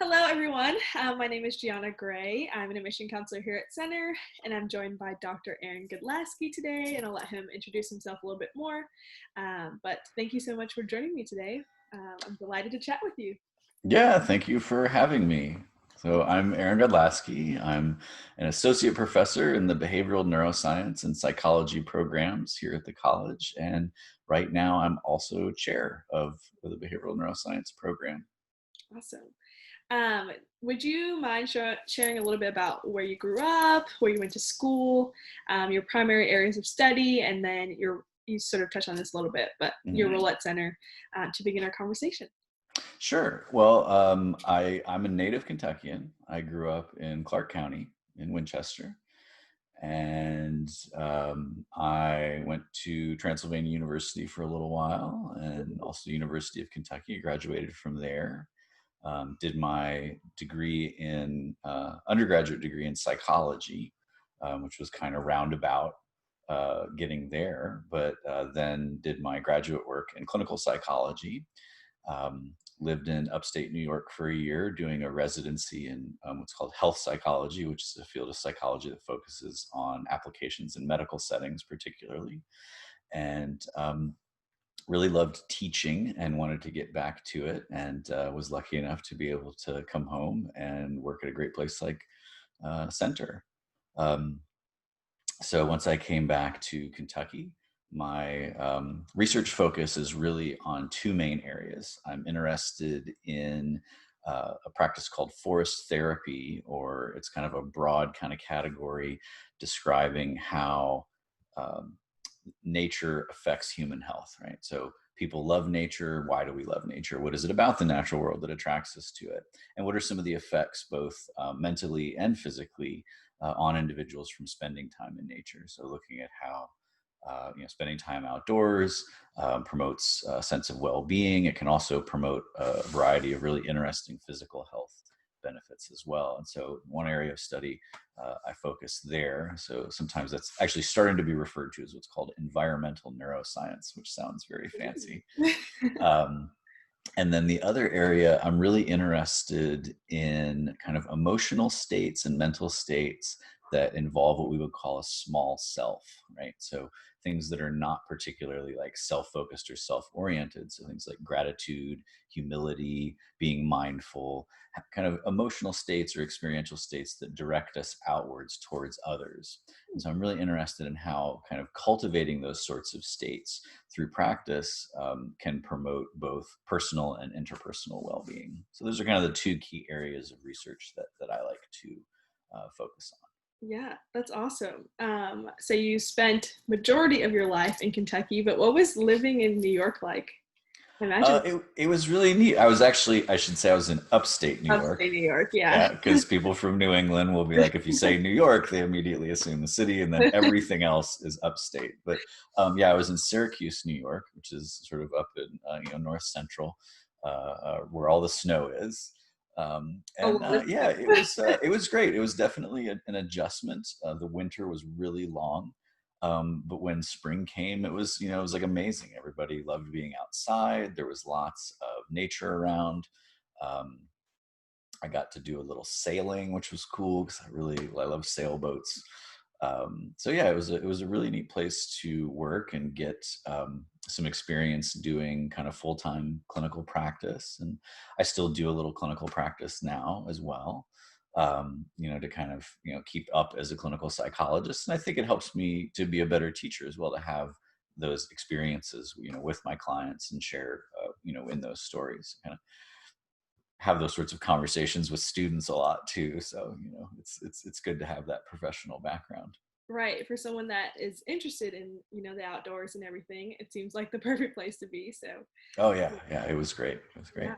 Hello, everyone. My name is Gianna Gray. I'm an admission counselor here at Center, and I'm joined by Dr. Erin Godlaski today, and I'll let him introduce himself a little bit more. But thank you so much for joining me today. I'm delighted to chat with you. Yeah, thank you for having me. So I'm Aaron Godlaski. I'm an associate professor in the behavioral neuroscience and psychology programs here at the college. And right now I'm also chair of the behavioral neuroscience program. Awesome. Would you mind sharing a little bit about where you grew up, where you went to school, your primary areas of study, and then you sort of touched on this a little bit, but your Mhm. role at Center to begin our conversation? Sure. Well, I'm a native Kentuckian. I grew up in Clark County in Winchester. And I went to Transylvania University for a little while and also University of Kentucky. Graduated from there. Did my degree in undergraduate degree in psychology, which was kind of roundabout getting there, but then did my graduate work in clinical psychology. Lived in upstate New York for a year doing a residency in what's called health psychology, which is a field of psychology that focuses on applications in medical settings particularly. And really loved teaching and wanted to get back to it, and was lucky enough to be able to come home and work at a great place like Center. Um, so once I came back to Kentucky, my research focus is really on two main areas. I'm interested in a practice called forest therapy, or it's kind of a broad kind of category describing how um, nature affects human health, right? So people love nature. Why do we love nature? What is it about the natural world that attracts us to it? And what are some of the effects, both mentally and physically, on individuals from spending time in nature? So looking at how spending time outdoors promotes a sense of well-being. It can also promote a variety of really interesting physical health benefits as well. And so one area of study, I focus there. So sometimes that's actually starting to be referred to as what's called environmental neuroscience, which sounds very fancy. Um, and then the other area, I'm really interested in kind of emotional states and mental states that involve what we would call a small self, right? So things that are not particularly like self-focused or self-oriented. So things like gratitude, humility, being mindful, kind of emotional states or experiential states that direct us outwards towards others. And so I'm really interested in how kind of cultivating those sorts of states through practice can promote both personal and interpersonal well-being. So those are kind of the two key areas of research that I like to focus on. Yeah, that's awesome. So you spent majority of your life in Kentucky, but what was living in New York like? I imagine It was really neat. I was actually, I should say I was in upstate New York. upstate New York. Yeah. Yeah, because people from New England will be like, if you say New York, they immediately assume the city, and then everything else is upstate. But yeah, I was in Syracuse, New York, which is sort of up in north central, where all the snow is. A lot of Yeah, stuff. it was great. It was definitely an adjustment. The winter was really long, but when spring came, it was like amazing. Everybody loved being outside. There was lots of nature around. Um, I got to do a little sailing, which was cool because I love sailboats. So yeah, it was a really neat place to work and get some experience doing kind of full time clinical practice, and I still do a little clinical practice now as well. To kind of keep up as a clinical psychologist, and I think it helps me to be a better teacher as well to have those experiences with my clients and share in those stories, kind of have those sorts of conversations with students a lot too. So it's good to have that professional background. Right. For someone that is interested in, the outdoors and everything, it seems like the perfect place to be. So Oh yeah, yeah, it was great. It was great.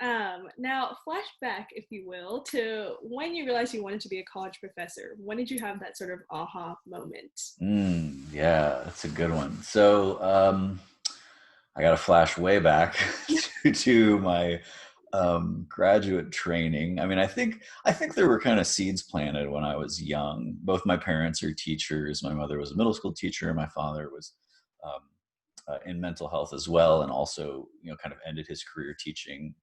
yeah. Now, flashback, if you will, to when you realized you wanted to be a college professor. When did you have that sort of aha moment? Yeah, that's a good one. So I got to flash way back to my graduate training. I mean, I think there were kind of seeds planted when I was young. Both my parents are teachers. My mother was a middle school teacher. My father was in mental health as well, and also kind of ended his career teaching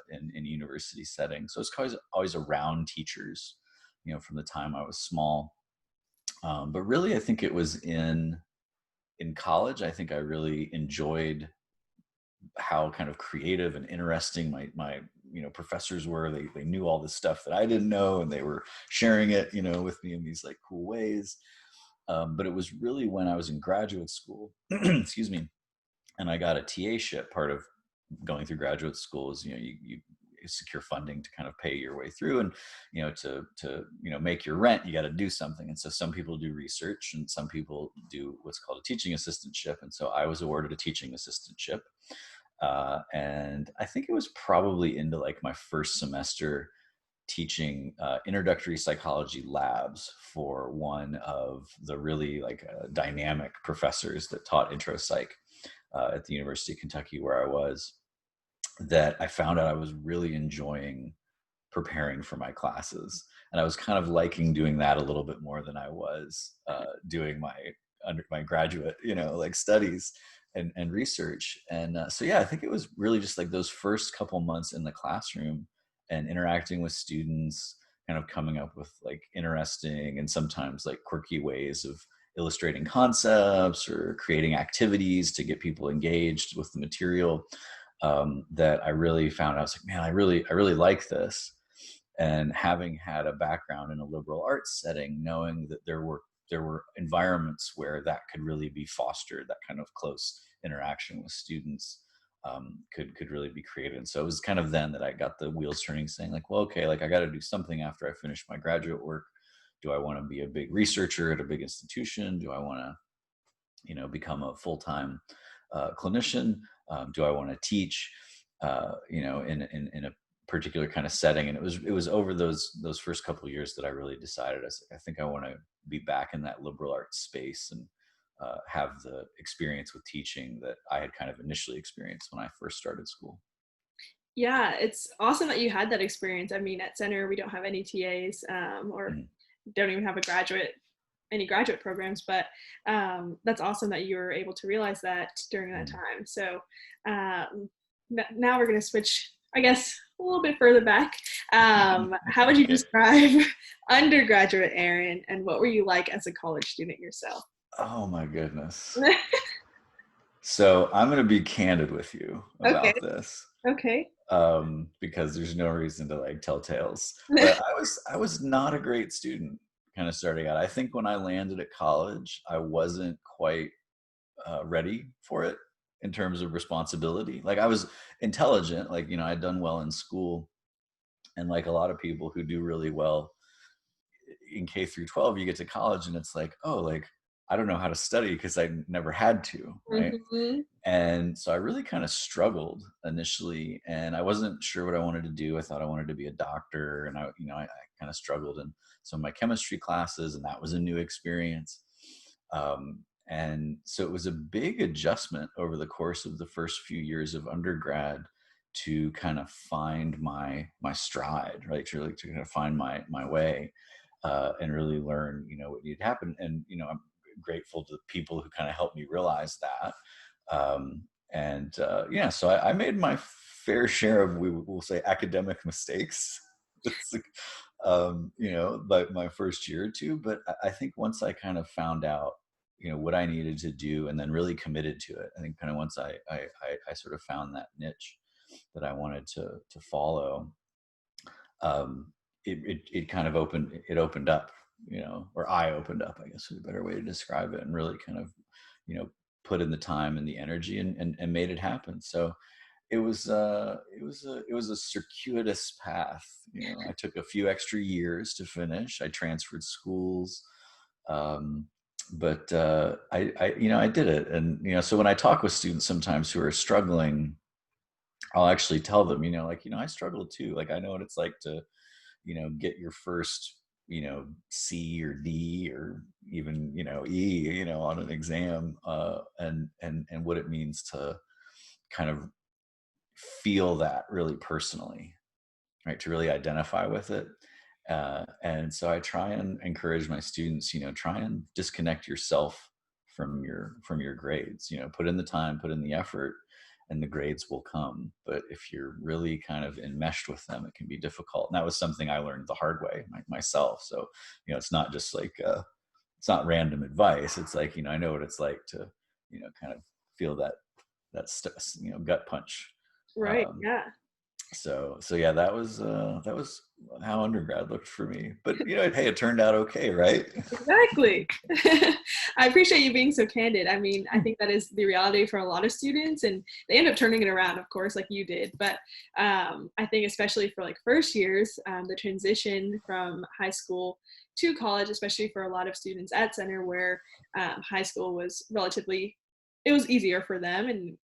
in university settings. So it's always around teachers, from the time I was small. But really, I think it was in college. I think I really enjoyed how kind of creative and interesting my professors were. They knew all this stuff that I didn't know, and they were sharing it with me in these like cool ways. But it was really when I was in graduate school, excuse me, and I got a TA-ship. Part of going through graduate school is you secure funding to kind of pay your way through, and to make your rent, you got to do something. And so some people do research, and some people do what's called a teaching assistantship. And so I was awarded a teaching assistantship, and I think it was probably into like my first semester teaching introductory psychology labs for one of the really like dynamic professors that taught intro psych at the University of Kentucky, where I was, that I found out I was really enjoying preparing for my classes. And I was kind of liking doing that a little bit more than I was doing my graduate, like studies and research. And so, yeah, I think it was really just like those first couple months in the classroom and interacting with students, kind of coming up with like interesting and sometimes like quirky ways of illustrating concepts or creating activities to get people engaged with the material, that I really found out. I was like, man, I really like this. And having had a background in a liberal arts setting, knowing that there were environments where that could really be fostered, that kind of close interaction with students could really be created. And so it was kind of then that I got the wheels turning, saying like, well, okay, like I got to do something after I finish my graduate work. Do I want to be a big researcher at a big institution? Do I want to become a full-time clinician? Do I want to teach in a particular kind of setting? And it was over those first couple of years that I really decided, I think I want to be back in that liberal arts space and have the experience with teaching that I had kind of initially experienced when I first started school. Yeah, it's awesome that you had that experience. I mean, at Center, we don't have any TAs, or Mhm. don't even have any graduate programs, but that's awesome that you were able to realize that during that Mhm. time. So now we're going to switch, I guess, a little bit further back. How would you Okay. describe undergraduate Erin, and what were you like as a college student yourself? Oh my goodness. So I'm going to be candid with you Okay. about this, Okay. because there's no reason to like tell tales. But I was not a great student kind of starting out. I think when I landed at college, I wasn't quite ready for it in terms of responsibility. Like I was intelligent, like I'd done well in school, and like a lot of people who do really well in K through 12, you get to college and it's like, oh, like I don't know how to study because I never had to, right? Hmm. And so I really kind of struggled initially, and I wasn't sure what I wanted to do. I thought I wanted to be a doctor, and I kind of struggled in some of my chemistry classes, and that was a new experience. And so it was a big adjustment over the course of the first few years of undergrad to kind of find my stride, right? To kind of find my way, and really learn, what needed to happen. And I'm grateful to the people who kind of helped me realize that. Yeah, so I made my fair share of, we will say, academic mistakes. It's like, like my first year or two. But I think once I kind of found out, what I needed to do, and then really committed to it, I think kind of once I sort of found that niche that I wanted to follow, it kind of opened up, or I opened up, I guess is a better way to describe it, and really kind of, you know, put in the time and the energy, and made it happen. So it was a circuitous path. I took a few extra years to finish. I transferred schools, um, but I did it. And so when I talk with students sometimes who are struggling, I'll actually tell them, I struggled too. Like I know what it's like to get your first C or D or even E on an exam, and what it means to kind of feel that really personally, right? To really identify with it. And so I try and encourage my students, try and disconnect yourself from your grades. You know, put in the time, put in the effort, and the grades will come. But if you're really kind of enmeshed with them, it can be difficult. And that was something I learned the hard way myself. So, you know, it's not just like it's not random advice. It's like, you know, I know what it's like to, you know, kind of feel you know, gut punch. Right. Um, Yeah. so yeah, that was how undergrad looked for me. But you know, hey, it turned out okay, right? Exactly. I appreciate you being so candid. I mean, I think that is the reality for a lot of students, and they end up turning it around, of course, like you did. But I think especially for like first years, the transition from high school to college, especially for a lot of students at Center, where high school was relatively, it was easier for them and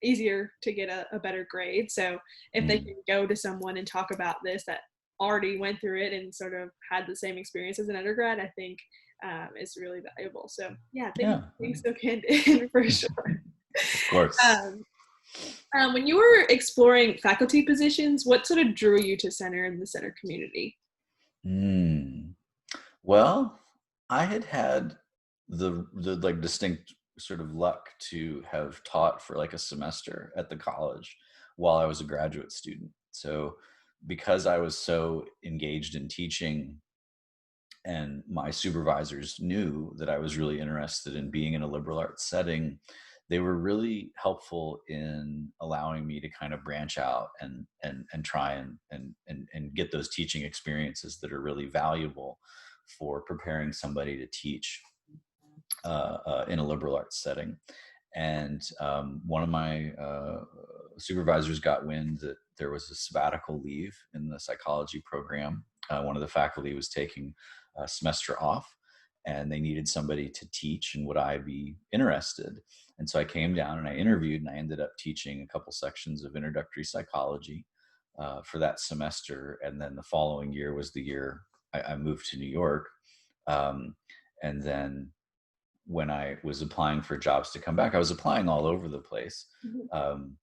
easier to get a better grade. So if they Mm, can go to someone and talk about this that already went through it and sort of had the same experience as an undergrad, I think is really valuable. So yeah, thank you yeah, for being so candid for sure. of course. Um, when you were exploring faculty positions, what sort of drew you to Center and the Center community? Mm. Well, I had the like distinct sort of luck to have taught for like a semester at the college while I was a graduate student. So because I was so engaged in teaching and my supervisors knew that I was really interested in being in a liberal arts setting, they were really helpful in allowing me to kind of branch out and try and get those teaching experiences that are really valuable for preparing somebody to teach in a liberal arts setting. And one of my supervisors got wind that there was a sabbatical leave in the psychology program. One of the faculty was taking a semester off, and they needed somebody to teach, and would I be interested? And so I came down and I interviewed, and I ended up teaching a couple sections of introductory psychology for that semester. And then the following year was the year I moved to New York. Um, and then when I was applying for jobs to come back, I was applying all over the place. Mhm. Um,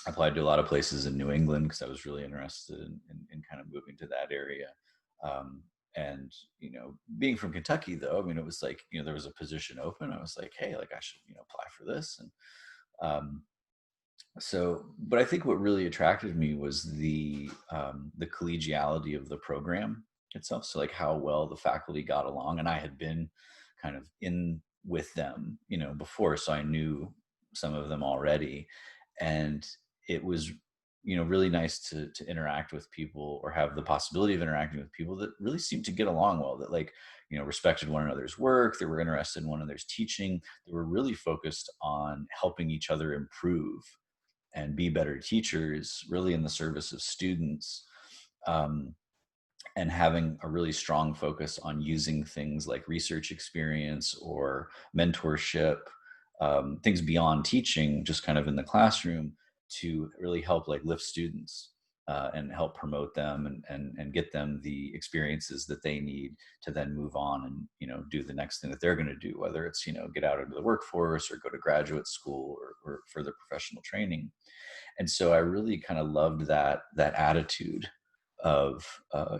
I applied to a lot of places in New England because I was really interested in kind of moving to that area. And you know, being from Kentucky, though, I mean, it was like, you know, there was a position open. I was like, hey, like I should, you know, apply for this. And um, so, but I think what really attracted me was the collegiality of the program itself. So like how well the faculty got along, and I had been kind of in with them, you know, before, so I knew some of them already. And it was, you know, really nice to interact with people, or have the possibility of interacting with people that really seemed to get along well, that like, you know, respected one another's work, they were interested in one another's teaching, they were really focused on helping each other improve and be better teachers, really in the service of students. Um, and having a really strong focus on using things like research experience or mentorship, things beyond teaching, just kind of in the classroom, to really help like lift students and help promote them and get them the experiences that they need to then move on and, you know, do the next thing that they're going to do, whether it's, you know, get out into the workforce or go to graduate school or further professional training. And so I really kind of loved that attitude of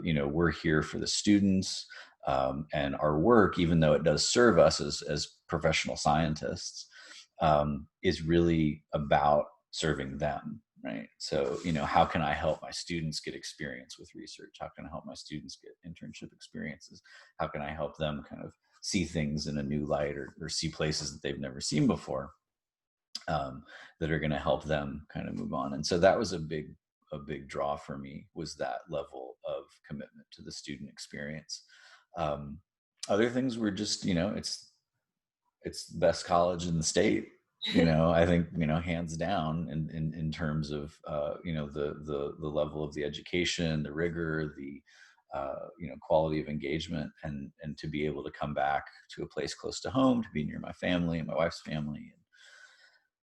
you know, we're here for the students, and our work, even though it does serve us as professional scientists, is really about serving them, right? So, you know, how can I help my students get experience with research? How can I help my students get internship experiences? How can I help them kind of see things in a new light, or see places that they've never seen before, that are going to help them kind of move on? And so that was a big draw for me, was that level of commitment to the student experience. Um, Other things were just, you know, it's the best college in the state. You know, I think, you know, hands down in terms of you know, the level of the education, the rigor, the you know, quality of engagement, and to be able to come back to a place close to home, to be near my family and my wife's family,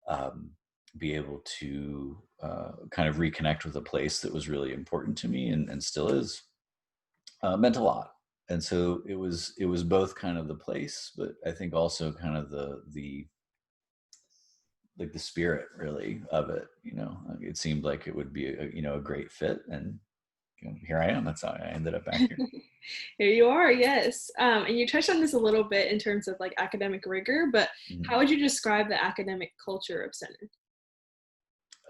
um, be able to kind of reconnect with a place that was really important to me, and still is, meant a lot. And so it was both kind of the place, but I think also kind of the like the spirit really of it. You know, like it seemed like it would be a, you know, a great fit, and here I am. That's how I ended up back here. Here you are, yes. And you touched on this a little bit in terms of like academic rigor, but how Mhm. would you describe the academic culture of Center?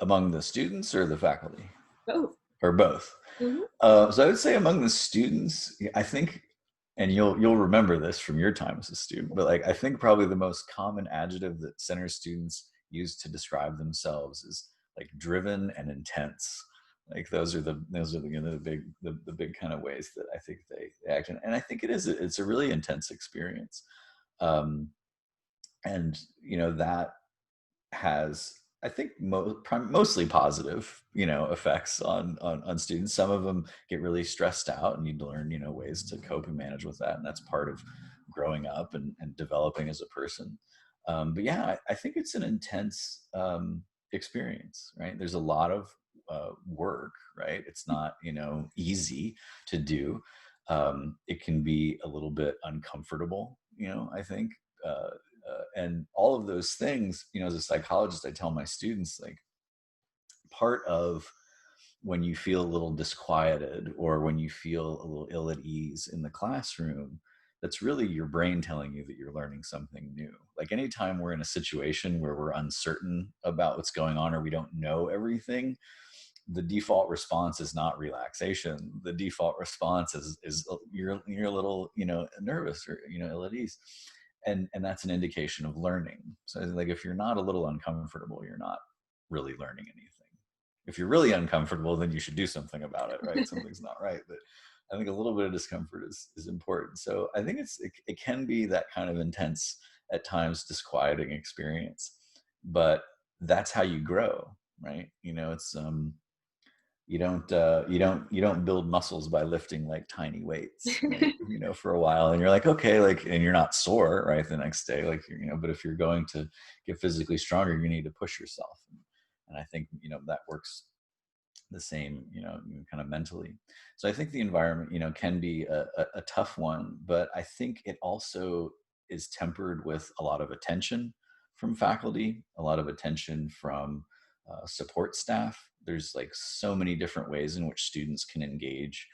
Among the students or the faculty? Both. Or both? Hmm. So I would say among the students, I think, and you'll remember this from your time as a student, but like I think probably the most common adjective that center students use to describe themselves is like driven and intense. Like those are the, the big kind of ways that I think they act, and I think it's a really intense experience, um, and that has, I think, mostly positive, effects on students. Some of them get really stressed out and need to learn, ways to cope and manage with that, and that's part of growing up and developing as a person. But yeah, I think it's an intense experience, right? There's a lot of work, right? It's not, easy to do. It can be a little bit uncomfortable, I think. And all of those things, as a psychologist, I tell my students, like, part of when you feel a little disquieted or when you feel a little ill at ease in the classroom, that's really your brain telling you that you're learning something new. Like anytime we're in a situation where we're uncertain about what's going on or we don't know everything, the default response is not relaxation. The default response is you're a little, nervous or, ill at ease. And that's an indication of learning. So like if you're not a little uncomfortable, you're not really learning anything. If you're really uncomfortable, then you should do something about it, right? Something's not right. But I think a little bit of discomfort is important. So I think it can be that kind of intense, at times disquieting experience, but that's how you grow, right? It's you don't build muscles by lifting like tiny weights, right? For a while, and you're like, okay, like, and you're not sore, right, the next day, like, but if you're going to get physically stronger, you need to push yourself. And I think, that works the same, kind of mentally. So I think the environment, can be a tough one, but I think it also is tempered with a lot of attention from faculty, a lot of attention from support staff. There's like so many different ways in which students can engage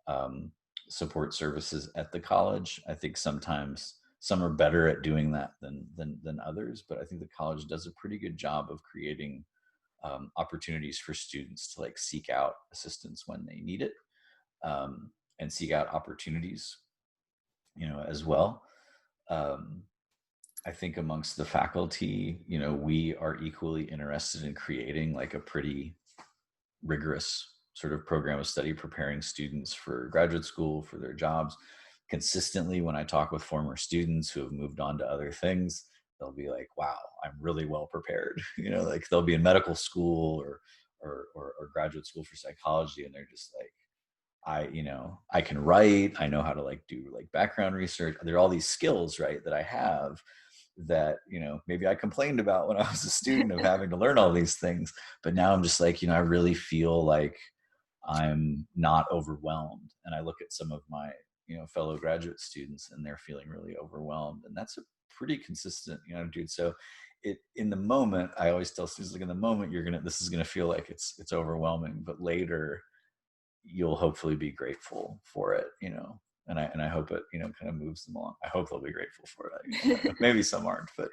um, support services at the college. I think sometimes some are better at doing that than others, but I think the college does a pretty good job of creating opportunities for students to like seek out assistance when they need it, and seek out opportunities, as well. Um, I think amongst the faculty, we are equally interested in creating like a pretty rigorous sort of program of study, preparing students for graduate school, for their jobs. Consistently, when I talk with former students who have moved on to other things, they'll be like, wow, I'm really well prepared. Like they'll be in medical school or graduate school for psychology, and they're just like, I can write, I know how to like do like background research. There are all these skills, right, that I have that, maybe I complained about when I was a student of having to learn all these things. But now I'm just like, I really feel like I'm not overwhelmed. And I look at some of my, fellow graduate students and they're feeling really overwhelmed. And that's a pretty consistent, dude. So in the moment, I always tell students, like, in the moment, this is gonna feel like it's overwhelming, but later you'll hopefully be grateful for it, and I hope it, kind of moves them along. I hope they'll be grateful for it. Maybe some aren't, but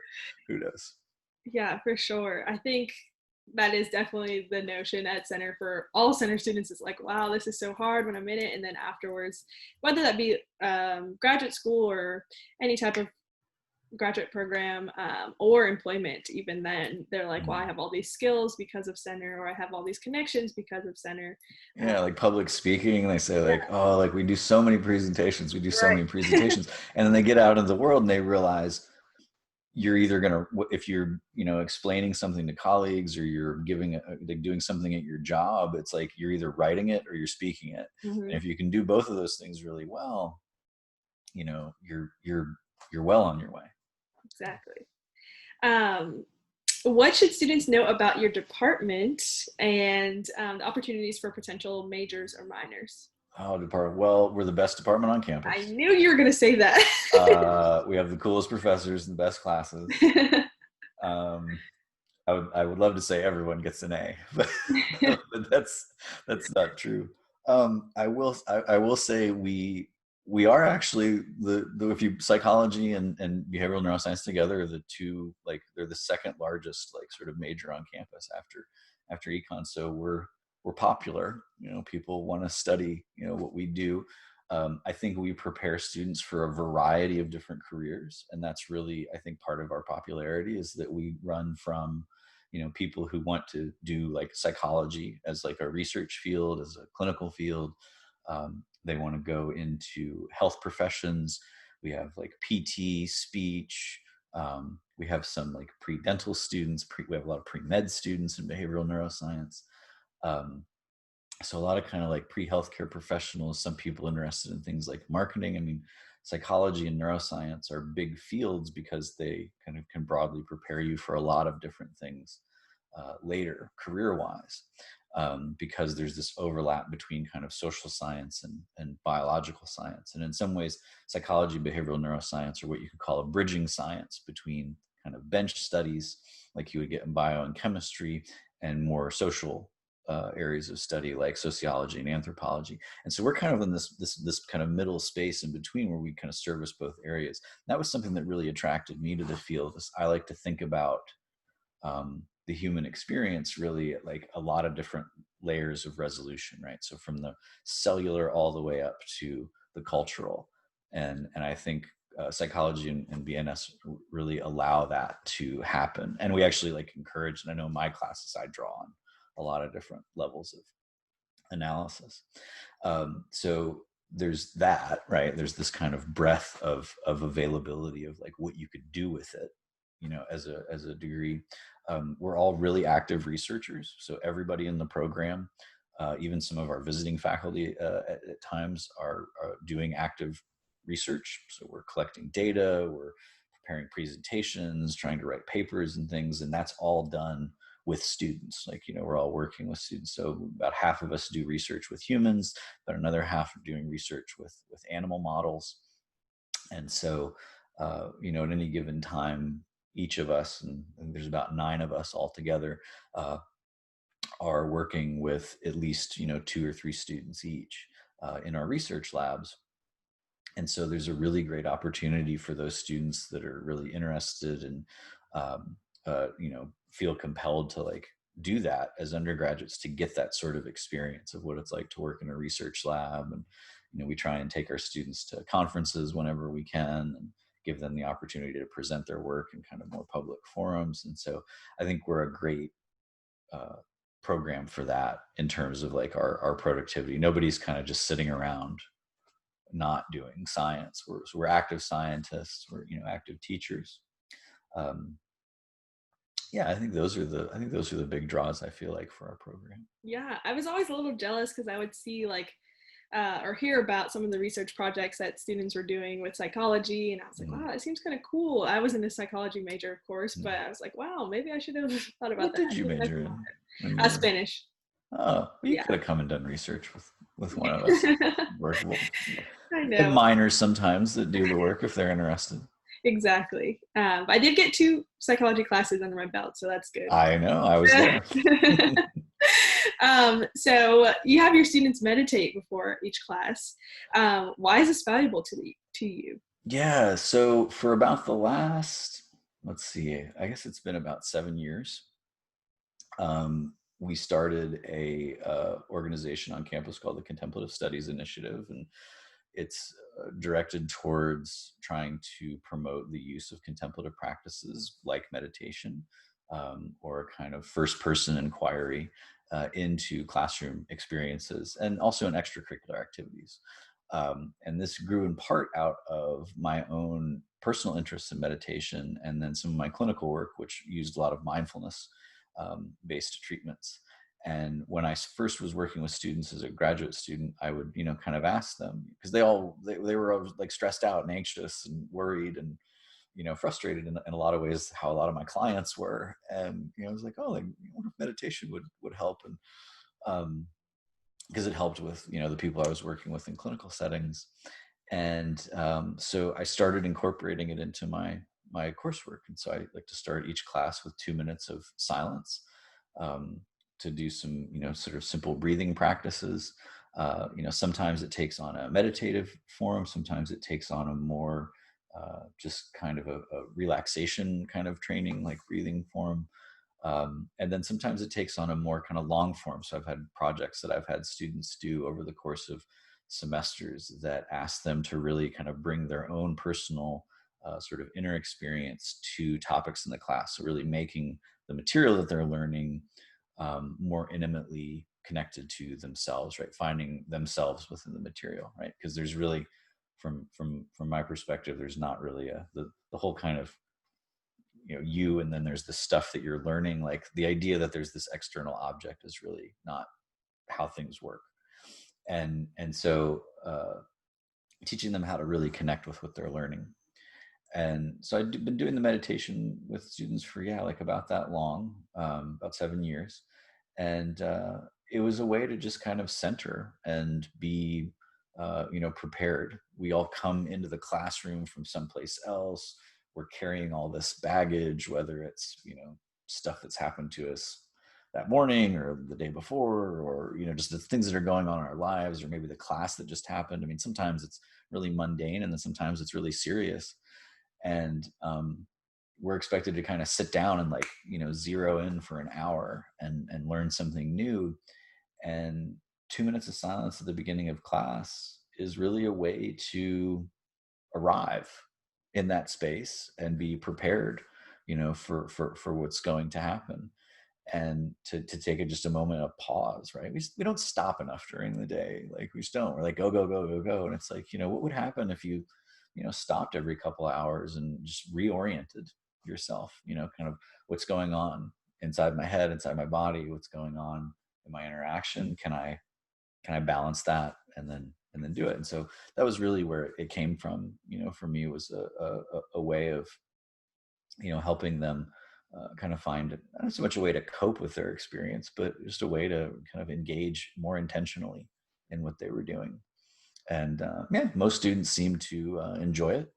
who knows? Yeah, for sure. I think that is definitely the notion at Center for all Center students. Is like, wow, this is so hard when I'm in it. And then afterwards, whether that be graduate school or any type of graduate program, or employment, even then, they're like, well, I Mhm. have all these skills because of Center, or I have all these connections because of Center. Yeah, like public speaking, they say like, oh, like we do so many presentations, Right. and then they get out into the world and they realize you're either going to, if you're, explaining something to colleagues or you're like doing something at your job, it's like you're either writing it or you're speaking it. Hmm. And if you can do both of those things really well, you're well on your way. Exactly. Um, what should students know about your department and the opportunities for potential majors or minors? Oh, department. Well, we're the best department on I campus. knew you were going to say that. We have the coolest professors and the best classes. Um, I would love to say everyone gets an A, but, but that's not true. I will say we are actually the if you psychology and behavioral neuroscience together are the two, like they're the second largest like sort of major on campus after econ. So we're popular. You know, people want to study, you know, what we do. I think we prepare students for a variety of different careers, and that's really, I think, part of our popularity is that we run from, you know, people who want to do like psychology as like a research field, as a clinical field. They want to go into health professions. We have like PT, speech. We have some like pre-dental students. We have a lot of pre-med students in behavioral neuroscience. Um, so a lot of kind of like pre-healthcare professionals, some people interested in things like marketing. I mean, psychology and neuroscience are big fields because they kind of can broadly prepare you for a lot of different things later career-wise, because there's this overlap between kind of social science and biological science. And in some ways, psychology and behavioral neuroscience are what you could call a bridging science between kind of bench studies like you would get in bio and chemistry and more social areas of study like sociology and anthropology. And so we're kind of in this kind of middle space in between where we kind of service both areas. That was something that really attracted me to the field. Is I like to think about the human experience really at like a lot of different layers of resolution, right? So from the cellular all the way up to the cultural. And I think psychology and BNS really allow that to happen. And we actually like encourage, and I know in my classes I draw on a lot of different levels of analysis. So there's that, right? There's this kind of breadth of availability of like what you could do with it, you know, as a degree. We're all really active researchers, so everybody in the program, even some of our visiting faculty at times are doing active research. So we're collecting data, we're preparing presentations, trying to write papers and things, and that's all done with students. Like, you know, we're all working with students. So about half of us do research with humans, but another half are doing research with animal models. And so, you know, at any given time, each of us, and there's about 9 of us all together, are working with at least, you know, 2 or 3 students each in our research labs. And so there's a really great opportunity for those students that are really interested and you know, feel compelled to like do that as undergraduates to get that sort of experience of what it's like to work in a research lab. And you know, we try and take our students to conferences whenever we can and give them the opportunity to present their work in kind of more public forums. And so I think we're a great program for that in terms of like our productivity. Nobody's kind of just sitting around not doing science. We're active scientists. We're, you know, active teachers. Um, yeah, I think those are the big draws I feel like for our program. Yeah, I was always a little jealous because I would see like or hear about some of the research projects that students were doing with psychology, and I was like, Mm. wow, that seems kind of cool. I was in a psychology major, of course, Mm. but I was like, wow, maybe I should have thought about What that. did I you think that's major in smart. when you were? Spanish. Oh, well, you Yeah. could have come and done research with one of us. Workable. I We have know. minors sometimes that do the work if they're interested. Exactly. But I did get 2 psychology classes under my belt, so that's good. I know. I was there. So you have your students meditate before each class. Why is this valuable to you? Yeah. So for about the last, let's see, I guess it's been about 7 years. We started a organization on campus called the Contemplative Studies Initiative, and it's directed towards trying to promote the use of contemplative practices like meditation, or a kind of first-person inquiry into classroom experiences and also in extracurricular activities. And this grew in part out of my own personal interest in meditation and then some of my clinical work, which used a lot of mindfulness based treatments. And when I first was working with students as a graduate student, I would, you know, kind of ask them because they were always like stressed out and anxious and worried and, you know, frustrated in a lot of ways, how a lot of my clients were. And, you know, I was like, oh, like, I wonder if meditation would help. And because it helped with, you know, the people I was working with in clinical settings. And so I started incorporating it into my coursework. And so I like to start each class with 2 minutes of silence, to do some, you know, sort of simple breathing practices. Sometimes it takes on a meditative form, sometimes it takes on a more just kind of a relaxation kind of training, like breathing form. And then sometimes it takes on a more kind of long form. So I've had projects that I've had students do over the course of semesters that ask them to really kind of bring their own personal sort of inner experience to topics in the class. So really making the material that they're learning more intimately connected to themselves, right? Finding themselves within the material, right? Because there's really, from my perspective, there's not really the whole kind of you, and then there's the stuff that you're learning. Like the idea that there's this external object is really not how things work. And so teaching them how to really connect with what they're learning. And so I've been doing the meditation with students for like about that long, about 7 years. And it was a way to just kind of center and be prepared. We all come into the classroom from someplace else. We're carrying all this baggage, whether it's stuff that's happened to us that morning or the day before, or just the things that are going on in our lives, or maybe the class that just happened. I mean, sometimes it's really mundane, and then sometimes it's really serious. And we're expected to kind of sit down and zero in for an hour and learn something new. And 2 minutes of silence at the beginning of class is really a way to arrive in that space and be prepared for what's going to happen, and to take just a moment of pause, right? We don't stop enough during the day. Like we just don't. We're like, go, go, go, go, go. And it's like, what would happen if you stopped every couple of hours and just reoriented yourself, kind of what's going on inside my head, inside my body, what's going on in my interaction. Can I balance that and then do it? And so that was really where it came from. For me, it was a way of helping them kind of find not so much a way to cope with their experience, but just a way to kind of engage more intentionally in what they were doing. And most students seem to enjoy it,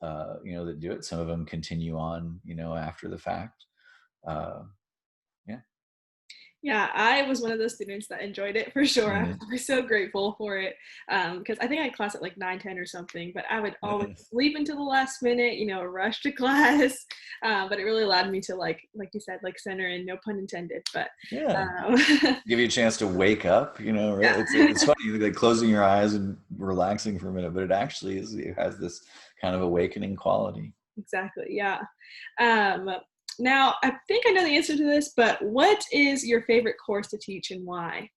that do it. Some of them continue on, after the fact. Uh, yeah. Yeah, I was one of those students that enjoyed it for sure. I Mm-hmm. was so grateful for it because I think I had class at like 9:10 or something, but I would always Mm-hmm. sleep until the last minute, rush to class. But it really allowed me to like you said, like center in, no pun intended. But Yeah. um, Give you a chance to wake up, right? It's yeah, funny, like closing your eyes and relaxing for a minute, but it has this kind of awakening quality. exactly. Yeah. Um, Now, I think I know the answer to this, but what is your favorite course to teach and why?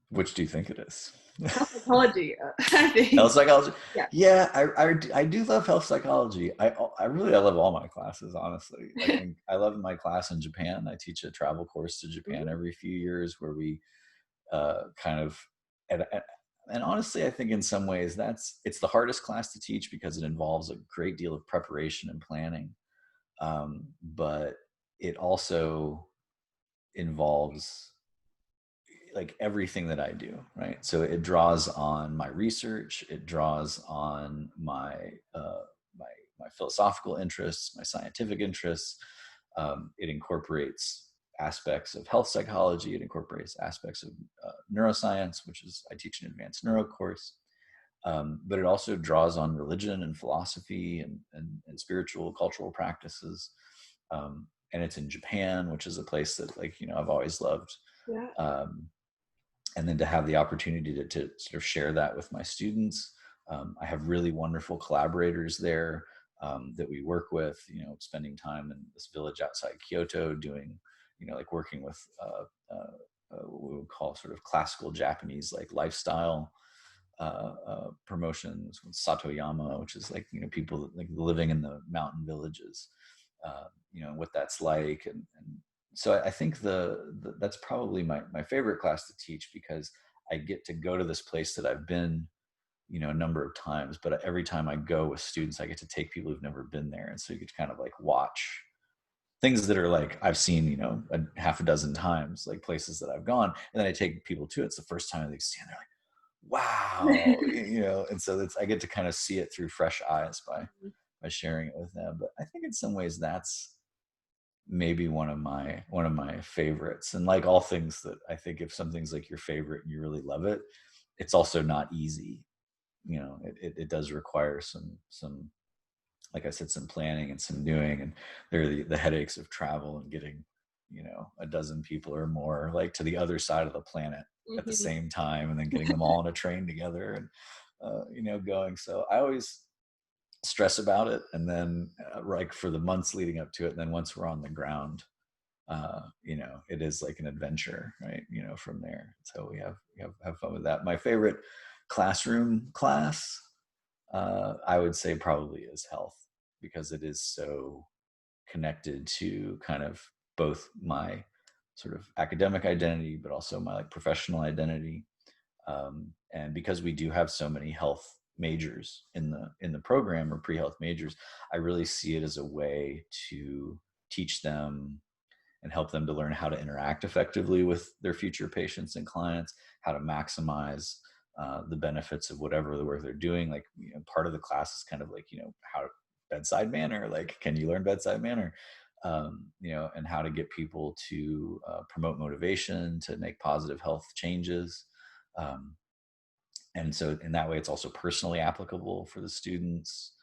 Which do you think it is? Health psychology, I Health think. psychology. Yeah. Yeah, I do love health psychology. I love all my classes, honestly. I think I love my class in Japan. I teach a travel course to Japan every few years where we kind of and, and honestly, I think in some ways it's the hardest class to teach because it involves a great deal of preparation and planning. But it also involves like everything that I do, right? So it draws on my research, it draws on my my philosophical interests, my scientific interests. It incorporates aspects of health psychology. It incorporates aspects of neuroscience, which is I teach an advanced neuro course. But it also draws on religion and philosophy and spiritual cultural practices. And it's in Japan, which is a place that I've always loved. Yeah. Um, and then to have the opportunity to sort of share that with my students. I have really wonderful collaborators there that we work with, spending time in this village outside Kyoto doing, like working with what we would call sort of classical Japanese like lifestyle promotions with Satoyama, which is like, people that, like living in the mountain villages, what that's like. And so I think that's probably my favorite class to teach because I get to go to this place that I've been, a number of times, but every time I go with students, I get to take people who've never been there. And so you get to kind of like watch things that are like I've seen, a half a dozen times, like places that I've gone. And then I take people to it's the first time they stand there like, wow, and so I get to kind of see it through fresh eyes by sharing it with them. But I think in some ways maybe one of my favorites. And like all things that I think, if something's like your favorite and you really love it, it's also not easy. It does require some, like I said, some planning and some doing, and there are the headaches of travel and getting, a dozen people or more like to the other side of the planet at the Mhm. same time, and then getting them all on a train together, and going. So I always stress about it, and then like for the months leading up to it, and then once we're on the ground, it is like an adventure, right? From there. So we have fun with that. My favorite classroom class, I would say, probably is health, because it is so connected to kind of both my sort of academic identity, but also my like professional identity. And because we do have so many health majors in the program, or pre-health majors, I really see it as a way to teach them and help them to learn how to interact effectively with their future patients and clients, how to maximize the benefits of whatever the work they're doing. Like, part of the class is kind of like, how bedside manner, like, can you learn bedside manner? And how to get people to promote motivation, to make positive health changes. Um, and so in that way, it's also personally applicable for the students.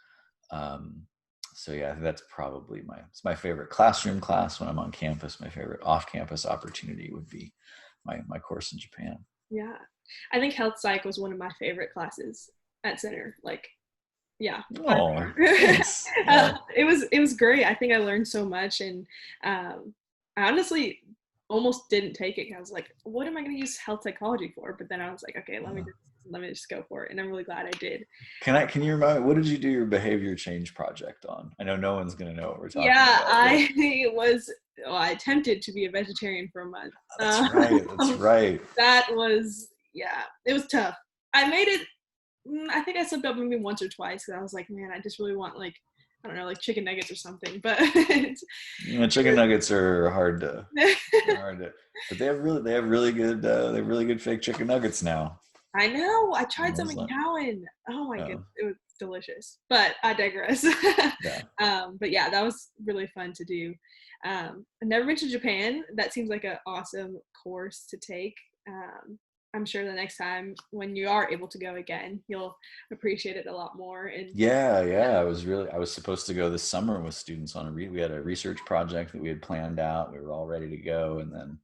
Um, so yeah, I think that's probably it's my favorite classroom class when I'm on campus. My favorite off-campus opportunity would be my course in Japan. Yeah. I think health psych was one of my favorite classes at Center. Like, yeah, by Oh, far. thanks. Yeah. It was great. I think I learned so much, and I honestly almost didn't take it. I was like, what am I going to use health psychology for? But then I was like, okay, let me just go for it, and I'm really glad I did. Can you remind me, what did you do your behavior change project on? I know no one's going to know what we're talking Yeah, about, but I attempted to be a vegetarian for a month. that's right. That's right. That was, yeah, it was tough. I made it. I think I slipped up maybe once or twice because I was like, man, I just really want, like, I don't know, like chicken nuggets or something. But Chicken nuggets are hard to, but they have really good fake chicken nuggets now. I know I tried some Those in like, Cowan. Oh my oh, goodness, it was delicious. But I digress. yeah. But yeah, that was really fun to do. I've never been to Japan. That seems like an awesome course to take. I'm sure the next time when you are able to go again, you'll appreciate it a lot more. And Yeah. I was supposed to go this summer with students on we had a research project that we had planned out. We were all ready to go, and then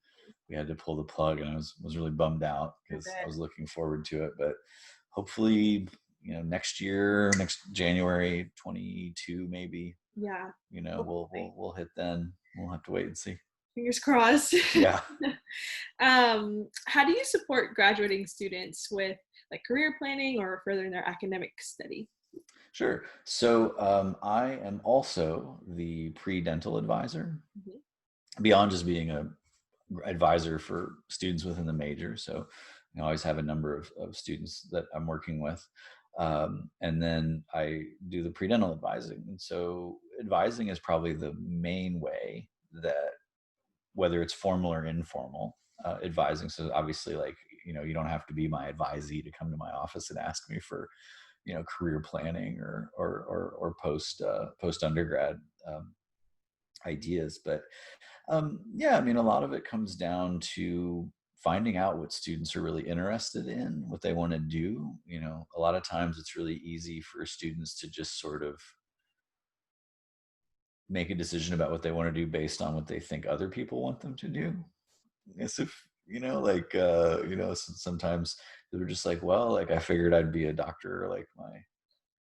we had to pull the plug, and I was really bummed out I because I bet, was looking forward to it. But hopefully, next year, next January 22, maybe, yeah, we'll hit then. We'll have to wait and see. fingers crossed. Yeah. How do you support graduating students with like career planning or furthering their academic study? Sure. So I am also the pre-dental advisor, Mhm. beyond just being a advisor for students within the major. So I always have a number of students that I'm working with. And then I do the pre-dental advising. And so advising is probably the main way that, whether it's formal or informal, advising. So obviously, like, you don't have to be my advisee to come to my office and ask me for, career planning or post undergrad ideas. But yeah, I mean, a lot of it comes down to finding out what students are really interested in, what they want to do. A lot of times it's really easy for students to just sort of make a decision about what they want to do based on what they think other people want them to do. As if, like, sometimes they're just like, well, like, I figured I'd be a doctor like my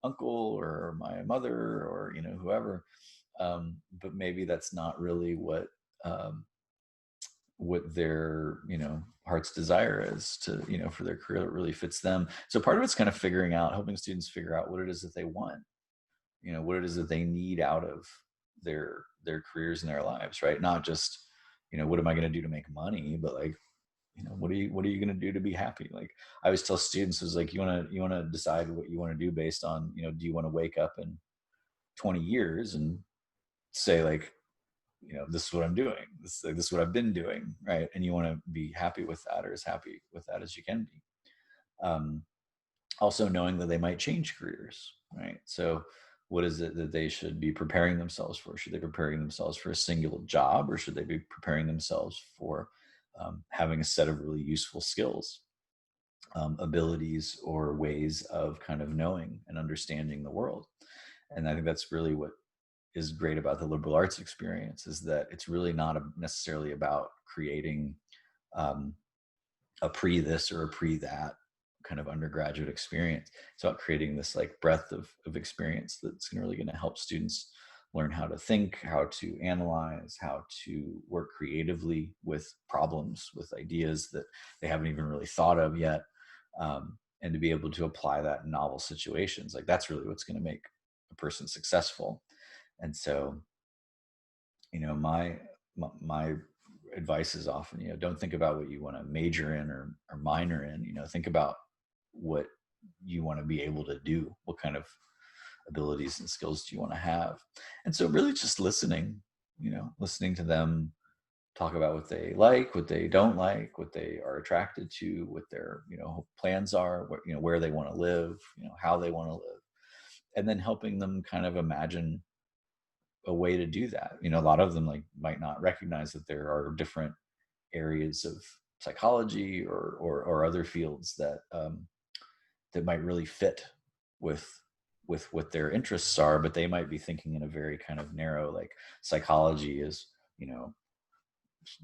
uncle or my mother, or, whoever. But maybe that's not really what their heart's desire is to, for their career that really fits them. So part of it's kind of figuring out, helping students figure out what it is that they want, what it is that they need out of their careers and their lives, right? Not just, what am I going to do to make money, but like, what are you going to do to be happy? Like, I always tell students, is like, you want to decide what you want to do based on, do you want to wake up in 20 years and say, like, this is what I'm doing. This is what I've been doing, right? And you want to be happy with that, or as happy with that as you can be. Also knowing that they might change careers, right? So what is it that they should be preparing themselves for? Should they be preparing themselves for a single job, or should they be preparing themselves for having a set of really useful skills, abilities, or ways of kind of knowing and understanding the world? And I think that's really what is great about the liberal arts experience, is that it's really not necessarily about creating um, a pre this or a pre that kind of undergraduate experience. It's about creating this like breadth of experience that's really going to help students learn how to think, how to analyze, how to work creatively with problems, with ideas that they haven't even really thought of yet, and to be able to apply that in novel situations. Like that's really what's going to make a person successful. And so, my advice is often, don't think about what you want to major in or minor in. Think about what you want to be able to do, what kind of abilities and skills do you want to have. And so really just listening to them talk about what they like, what they don't like, what they are attracted to, what their plans are, where they want to live, how they want to live, and then helping them kind of imagine a way to do that. A lot of them might not recognize that there are different areas of psychology or other fields that that might really fit with what their interests are, but they might be thinking in a very kind of narrow, like psychology is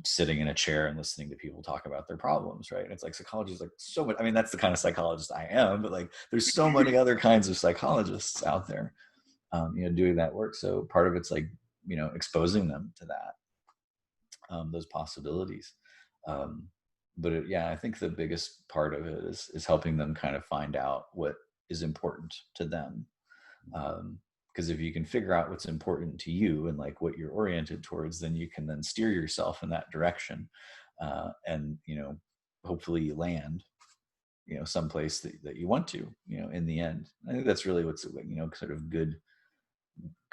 sitting in a chair and listening to people talk about their problems, right? And it's like psychology is like so much. I mean, that's the kind of psychologist I am, but like there's so many other kinds of psychologists out there doing that work. So part of it's like, exposing them to that, those possibilities. But I think the biggest part of it is helping them kind of find out what is important to them. Because if you can figure out what's important to you and like what you're oriented towards, then you can then steer yourself in that direction. And, hopefully you land, someplace that you want to, in the end. I think that's really what's, sort of good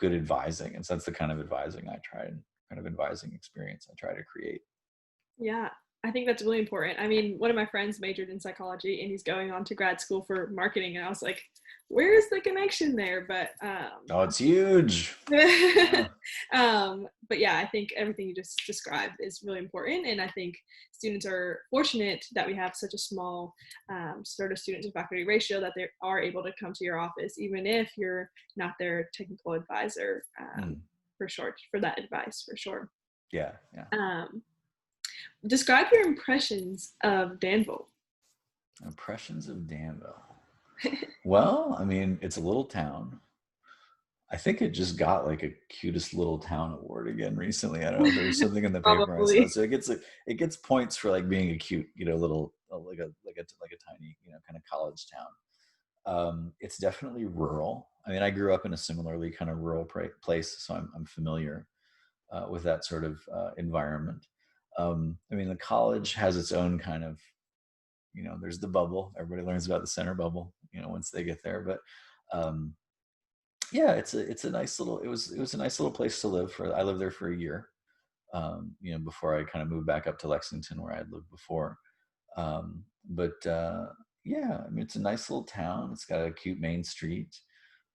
advising. And so that's the kind of advising I try, and kind of advising experience I try to create. Yeah, I think that's really important. I mean, one of my friends majored in psychology and he's going on to grad school for marketing. And I was like, where's the connection there? But Oh, it's huge. Yeah. But yeah, I think everything you just described is really important. And I think students are fortunate that we have such a small sort of student to faculty ratio that they are able to come to your office, even if you're not their technical advisor, for sure, for that advice, for sure. Yeah. Describe your impressions of Danville. Impressions of Danville. Well, I mean, it's a little town. I think it just got like a cutest little town award again recently. I don't know. There was something in the paper I saw. So it gets points for like being a cute, little like a tiny, kind of college town. It's definitely rural. I mean, I grew up in a similarly kind of rural place, so I'm familiar with that sort of environment. I mean, the college has its own kind of, there's the bubble. Everybody learns about the center bubble, once they get there. But it's a nice little. It was a nice little place to live. I lived there for a year, before I kind of moved back up to Lexington where I had lived before. I mean, it's a nice little town. It's got a cute main street.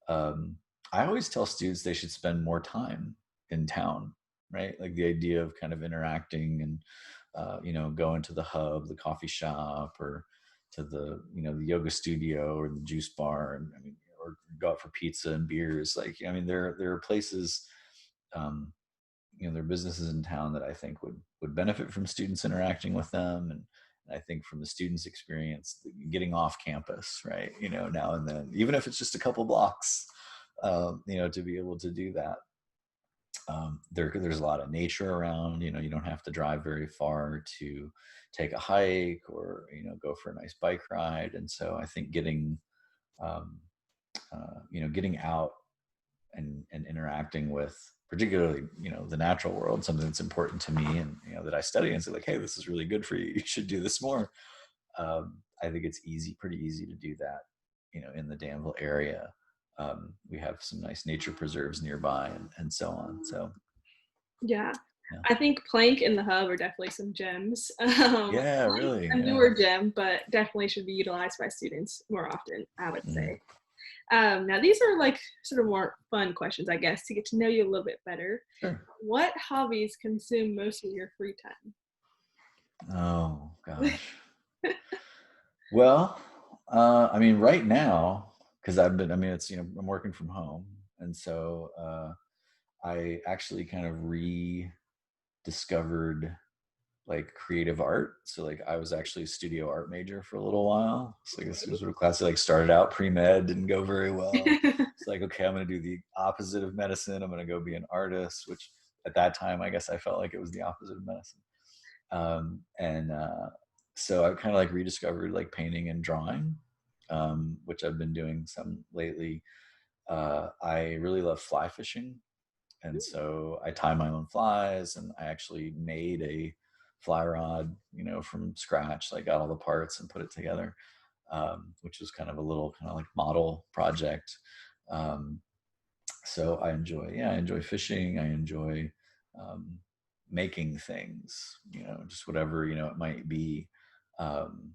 I always tell students they should spend more time in town, right? Like the idea of kind of interacting and, going to the hub, the coffee shop, or to the, the yoga studio or the juice bar, and or go out for pizza and beers. Like, I mean, there are places, there are businesses in town that I think would benefit from students interacting with them. And I think from the students' experience, getting off campus, right, now and then, even if it's just a couple blocks, to be able to do that. There's a lot of nature around. You don't have to drive very far to take a hike or go for a nice bike ride. And so I think getting getting out and interacting with particularly the natural world, something that's important to me and that I study, and say like, hey, this is really good for you, you should do this more. I think it's pretty easy to do that in the Danville area. We have some nice nature preserves nearby and so on. So yeah. I think Plank and the Hub are definitely some gems. Yeah, really. A newer gem, but definitely should be utilized by students more often, I would say. Now these are like sort of more fun questions, I guess, to get to know you a little bit better. Sure. What hobbies consume most of your free time? Oh gosh. Well, I mean, right now, because I mean, it's, I'm working from home. And so I actually kind of rediscovered like creative art. So like I was actually a studio art major for a little while. So I guess it was sort of classic, like started out pre-med, didn't go very well. It's like, okay, I'm going to do the opposite of medicine. I'm going to go be an artist, which at that time, I guess I felt like it was the opposite of medicine. And so I kind of like rediscovered like painting and drawing, which I've been doing some lately. I really love fly fishing. And so I tie my own flies, and I actually made a fly rod, from scratch. So I got all the parts and put it together, which was kind of a little kind of like model project. Um, so I enjoy fishing. I enjoy um, making things, just whatever, it might be, um,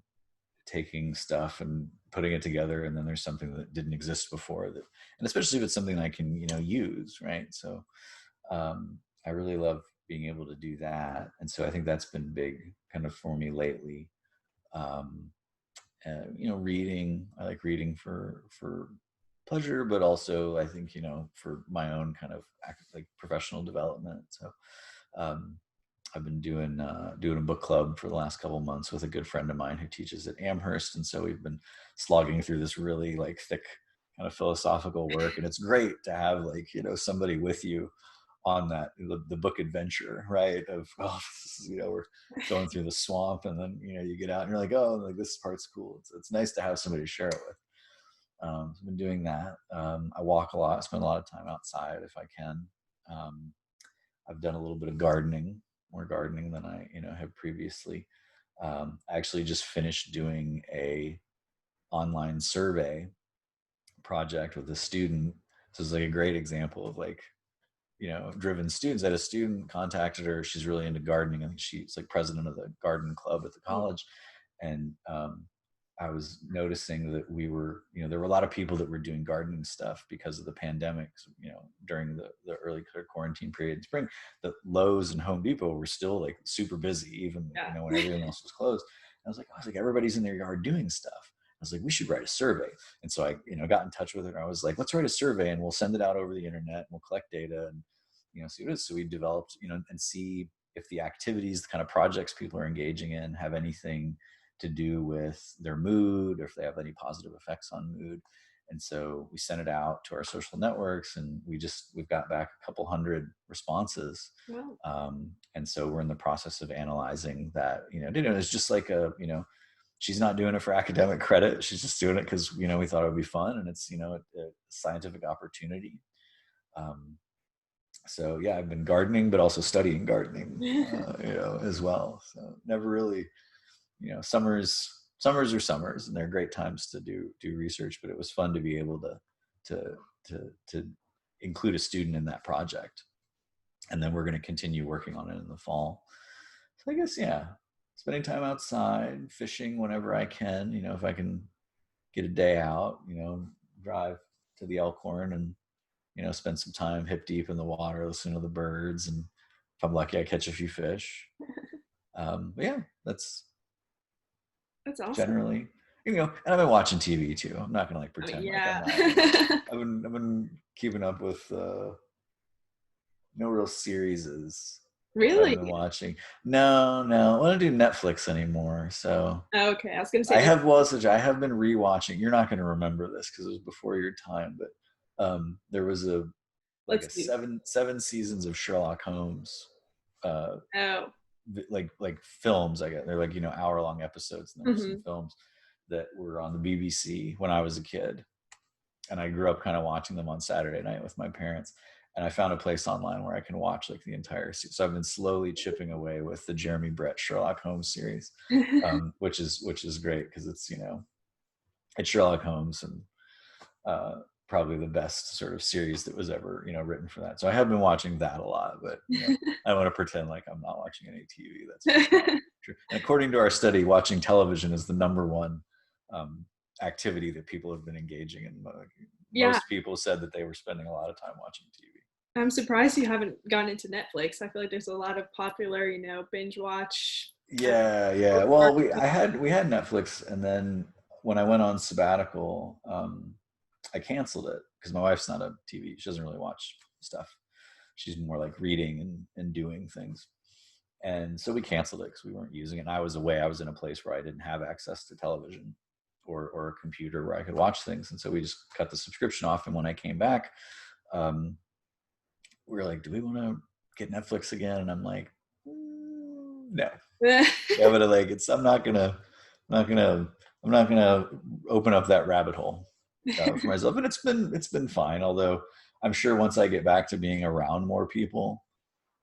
taking stuff and putting it together. And then there's something that didn't exist before that, and especially if it's something I can, use. Right. So I really love being able to do that. And so I think that's been big kind of for me lately. Um, reading. I like reading for pleasure, but also I think for my own kind of like professional development. So um, I've been doing a book club for the last couple of months with a good friend of mine who teaches at Amherst, and so we've been slogging through this really like thick kind of philosophical work, and it's great to have like somebody with you on that the book adventure, right? Of this is, we're going through the swamp, and then you get out and you're like, oh, like this part's cool. It's nice to have somebody to share it with. So I've been doing that. I walk a lot, spend a lot of time outside if I can. Um, I've done a little bit of gardening, more gardening than I have previously. I actually just finished doing a online survey project with a student. So it's like a great example of like driven students. I had a student contacted her. She's really into gardening. I think she's like president of the garden club at the college. And I was noticing that there were a lot of people that were doing gardening stuff because of the pandemic, during the early quarantine period in spring. The Lowe's and Home Depot were still like super busy, even, when everything else was closed. And I was like, everybody's in their yard doing stuff. I was like, we should write a survey. And so I, got in touch with her. And I was like, let's write a survey and we'll send it out over the internet and we'll collect data and, see what it is. So we developed, and see if the activities, the kind of projects people are engaging in have anything to do with their mood, or if they have any positive effects on mood. And so we sent it out to our social networks, and we've got back a couple hundred responses. Wow. And so we're in the process of analyzing that. It's just like she's not doing it for academic credit. She's just doing it because, we thought it would be fun, and it's, a scientific opportunity. So yeah, I've been gardening, but also studying gardening, as well. So never really, summers are summers, and they're great times to do research. But it was fun to be able to include a student in that project, and then we're going to continue working on it in the fall. So I guess spending time outside, fishing whenever I can. If I can get a day out, drive to the Elkhorn and spend some time hip deep in the water, listen to the birds, and if I'm lucky, I catch a few fish. But yeah, that's awesome. Generally, and I've been watching TV too. I'm not gonna like pretend like I'm not. I've been keeping up with no real series. Really? I've been watching. No, I don't do Netflix anymore. So Okay, I was gonna say I have been rewatching. You're not gonna remember this because it was before your time, but there was a seven seasons of Sherlock Holmes. Oh. Like films. I guess they're like hour long episodes, and there's some films that were on the BBC when I was a kid, and I grew up kind of watching them on Saturday night with my parents. And I found a place online where I can watch like the entire series. So I've been slowly chipping away with the Jeremy Brett Sherlock Holmes series, which is great because it's it's Sherlock Holmes, and probably the best sort of series that was ever written for that. So I have been watching that a lot, but I don't want to pretend like I'm not watching any TV. That's just not true. And according to our study, watching television is the number one activity that people have been engaging in. Yeah, Most people said that they were spending a lot of time watching TV. I'm surprised you haven't gone into Netflix. I feel like there's a lot of popular, binge watch. Yeah, yeah. Well, we had Netflix, and then when I went on sabbatical, I canceled it because my wife's not a TV. She doesn't really watch stuff. She's more like reading and doing things. And so we canceled it because we weren't using it. And I was away. I was in a place where I didn't have access to television or a computer where I could watch things. And so we just cut the subscription off. And when I came back, um, we were like, do we want to get Netflix again? And I'm like, no. Yeah, but like I'm not gonna open up that rabbit hole for myself. And it's been fine. Although I'm sure once I get back to being around more people,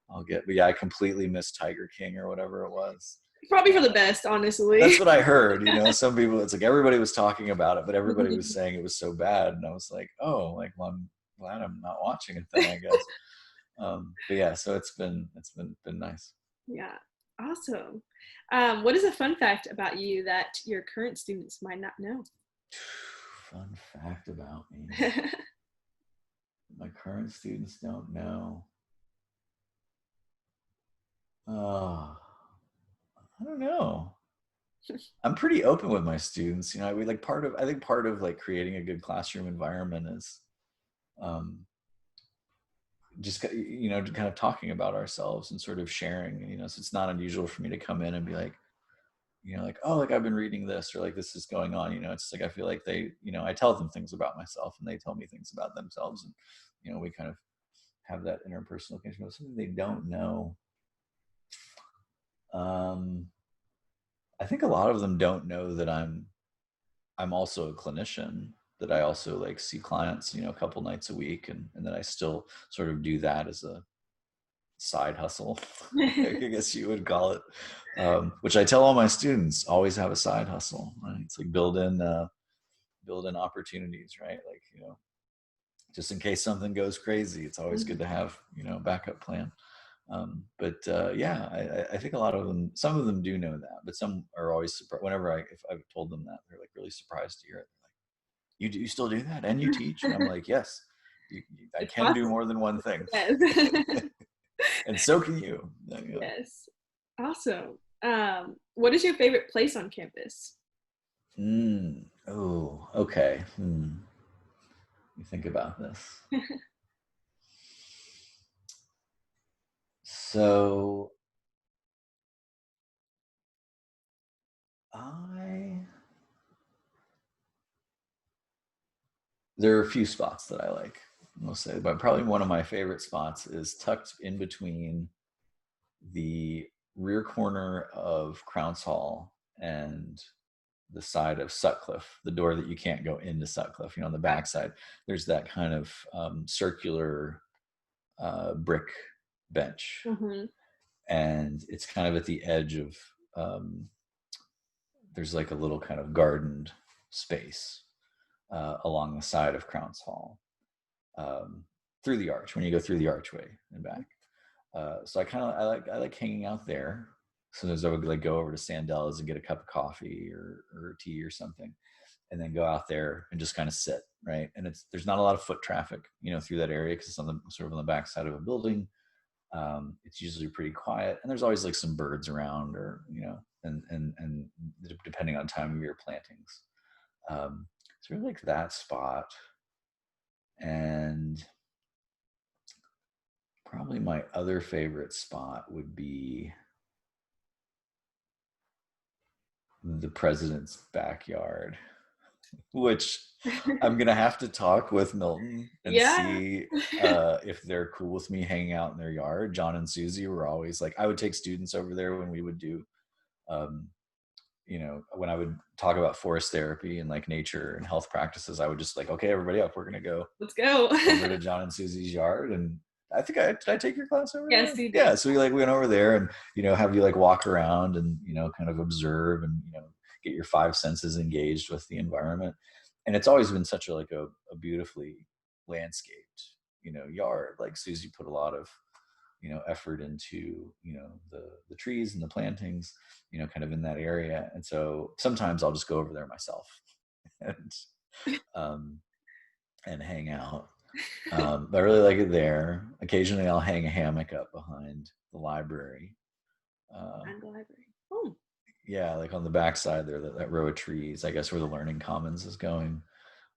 but yeah, I completely missed Tiger King or whatever it was. Probably for the best, honestly. That's what I heard. Some people, it's like everybody was talking about it, but everybody was saying it was so bad. And I was like, oh, like, well, I'm glad I'm not watching it then, I guess. But yeah, so it's been nice. Yeah, awesome. What is a fun fact about you that your current students might not know? Fun fact about me. My current students don't know. Oh, I don't know. I'm pretty open with my students. We like I think part of like creating a good classroom environment is just kind of talking about ourselves and sort of sharing. So it's not unusual for me to come in and be like, like, oh, like I've been reading this, or like this is going on. It's like I feel like they, I tell them things about myself and they tell me things about themselves, and we kind of have that interpersonal connection. Something they don't know. I think a lot of them don't know that I'm also a clinician, that I also like see clients, a couple nights a week, and that I still sort of do that as a side hustle, I guess you would call it, which I tell all my students, always have a side hustle, right? It's like build in opportunities, right? Like, just in case something goes crazy, it's always good to have, a backup plan. But yeah, I think a lot of them, some of them do know that, but some are always surprised. Whenever if I've told them that, they're like really surprised to hear it. They're like, you still do that and you teach? And I'm like, yes, I It's can do possible. more than one thing. Yes. And so can you. Yes. Awesome. What is your favorite place on campus? Oh, okay. Let me think about this. So there are a few spots that I like, I'll say, but probably one of my favorite spots is tucked in between the rear corner of Crowns Hall and the side of Sutcliffe, the door that you can't go into Sutcliffe, on the backside. There's that kind of circular brick bench. Mm-hmm. And it's kind of at the edge of, there's like a little kind of gardened space along the side of Crowns Hall, through the arch, when you go through the archway and back. So I like hanging out there. Sometimes I would like go over to Sandella's and get a cup of coffee or tea or something, and then go out there and just kind of sit, right? And there's not a lot of foot traffic, through that area because it's on the sort of on the back side of a building. It's usually pretty quiet, and there's always like some birds around, or and depending on time of year, plantings. It's really like that spot, and probably my other favorite spot would be the president's backyard, which I'm gonna have to talk with Milton and Yeah. see if they're cool with me hanging out in their yard. John and Susie were always like, I would take students over there when we would do, when I would talk about forest therapy and like nature and health practices. I would just like, okay, everybody up, we're gonna go Let's go. over to John and Susie's yard. And I think did I take your class over Yes, there? you did. Yeah, so we like went over there and have you like walk around and kind of observe and get your five senses engaged with the environment. And it's always been such a beautifully landscaped yard. Like Susie put a lot of effort into the trees and the plantings kind of in that area. And so sometimes I'll just go over there myself and um, and hang out. But I really like it there. Occasionally, I'll hang a hammock up behind the library. And the library. Oh. Yeah, like on the backside there, that row of trees, I guess where the Learning Commons is going.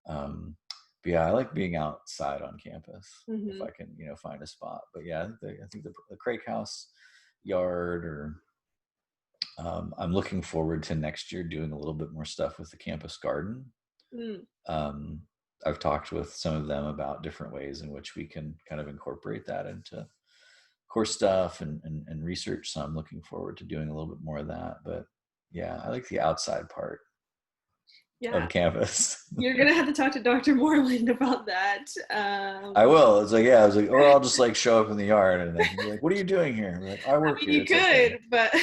But yeah, I like being outside on campus if I can, find a spot. But yeah, I think the Crake House yard, or I'm looking forward to next year doing a little bit more stuff with the campus garden. Mm. I've talked with some of them about different ways in which we can kind of incorporate that into course stuff and research. So I'm looking forward to doing a little bit more of that. But yeah, I like the outside part Yeah. of campus. You're going to have to talk to Dr. Moreland about that. I will. It's like, yeah, I was like, or I'll just like show up in the yard and they can be like, what are you doing here? I'm like, I work here. You it's could, okay. but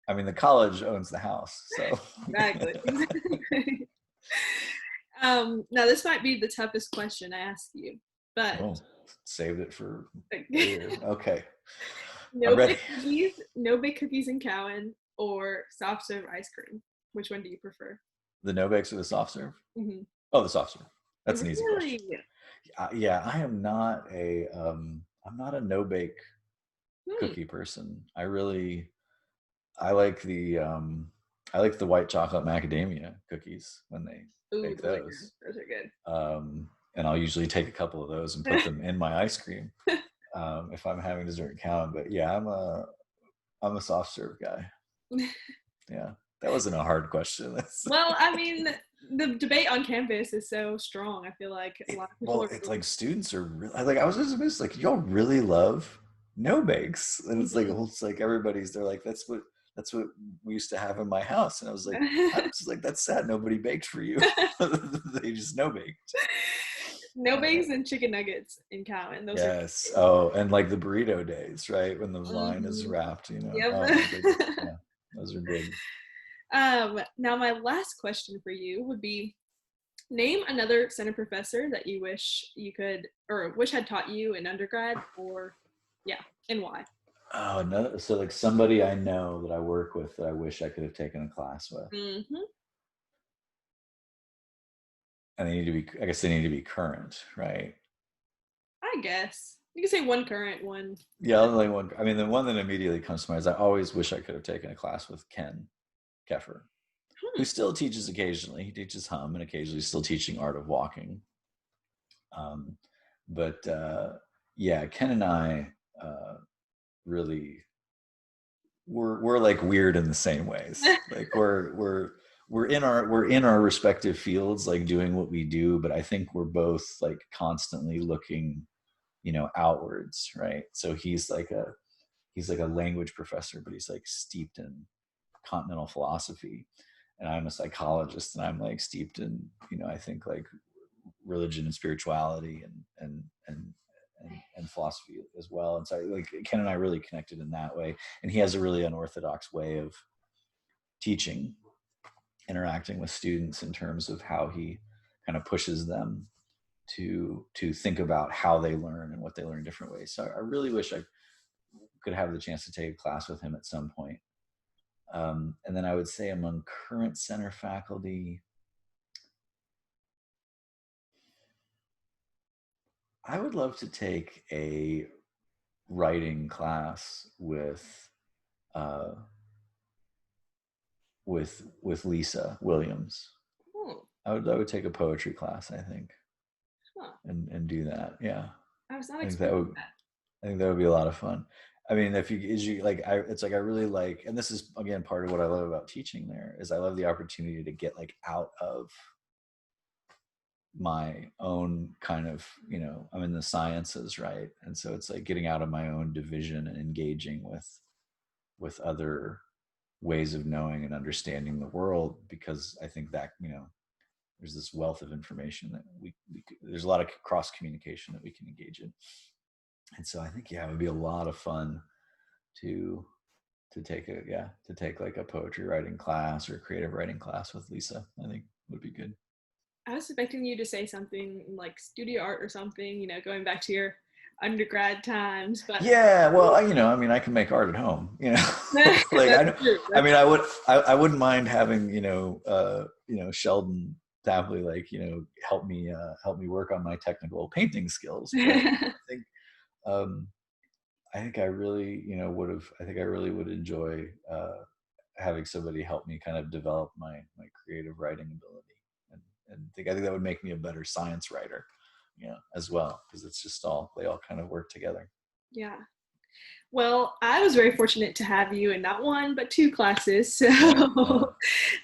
I mean, the college owns the house, so. Exactly. Now this might be the toughest question I ask you, but saved it for later. Okay. no big cookies in Cowan, or soft serve ice cream. Which one do you prefer? The no bakes or the soft serve? Mm-hmm. Oh, the soft serve. That's an easy Really? question. Yeah, I am not I'm not a no bake cookie person. I like the white chocolate macadamia cookies when they bake those. Those are good. And I'll usually take a couple of those and put them in my ice cream if I'm having dessert in Cowan. But yeah, I'm a soft serve guy. Yeah, that wasn't a hard question. Well, I mean, the debate on campus is so strong. I feel like a lot of people it's like students are really, like, I was just amazed, like, y'all really love no bakes, and it's like everybody's, they're like, that's what we used to have in my house. And I was like, that's sad, nobody baked for you. They just no baked. No bakes and chicken nuggets in Cowan. Those yes. Oh, and like the burrito days, right? When the line is wrapped, Yep. Yeah, those are good. Now my last question for you would be, name another center professor that you wish you could, or wish had taught you in undergrad, and why. Oh, no. So like somebody I know that I work with that I wish I could have taken a class with. Mm-hmm. And I guess they need to be current, right? I guess. You can say one current, one. Yeah, only one. I mean, the one that immediately comes to mind is I always wish I could have taken a class with Ken Keffer, who still teaches occasionally. He teaches hum and occasionally still teaching art of walking. But Ken and I really, we're like weird in the same ways. Like we're in our respective fields, like doing what we do, but I think we're both like constantly looking, outwards, right? So he's like a language professor, but he's like steeped in continental philosophy, and I'm a psychologist, and I'm like steeped in, I think like religion and spirituality and philosophy as well. And so like Ken and I really connected in that way, and he has a really unorthodox way of teaching, interacting with students in terms of how he kind of pushes them to think about how they learn and what they learn in different ways. So I really wish I could have the chance to take a class with him at some point. And then I would say among current center faculty, I would love to take a writing class with Lisa Williams. I would take a poetry class, I think, and do that. Yeah, I was not expecting that. I think that would be a lot of fun. I mean, it's like I really like, and this is again part of what I love about teaching there, is I love the opportunity to get like out of my own kind of, I'm in the sciences, right? And so it's like getting out of my own division and engaging with other ways of knowing and understanding the world, because I think that, there's this wealth of information that there's a lot of cross communication that we can engage in. And so I think, it would be a lot of fun to take like a poetry writing class or creative writing class with Lisa. I think would be good. I was expecting you to say something like studio art or something, going back to your undergrad times. But yeah, well, I can make art at home, like I wouldn't mind having, Sheldon exactly like, help me work on my technical painting skills. But think um, I think I really, I think I really would enjoy having somebody help me kind of develop my creative writing ability, and I think that would make me a better science writer, as well, because it's just they all kind of work together. Yeah. Well, I was very fortunate to have you in not one, but two classes. So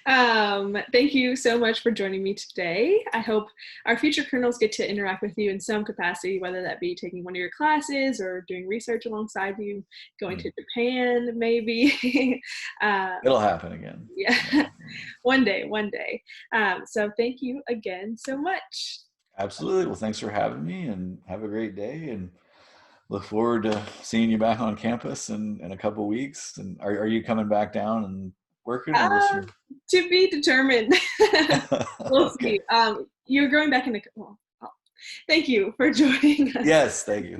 Yeah. thank you so much for joining me today. I hope our future colonels get to interact with you in some capacity, whether that be taking one of your classes or doing research alongside you, going to Japan, maybe. It'll happen again. Yeah, Yeah. one day, one day. So thank you again so much. Absolutely. Well, thanks for having me, and have a great day, and look forward to seeing you back on campus in a couple weeks. And are you coming back down and working, or what's your To be determined. We'll okay. see. You're going back into, well, thank you for joining us. Yes, thank you.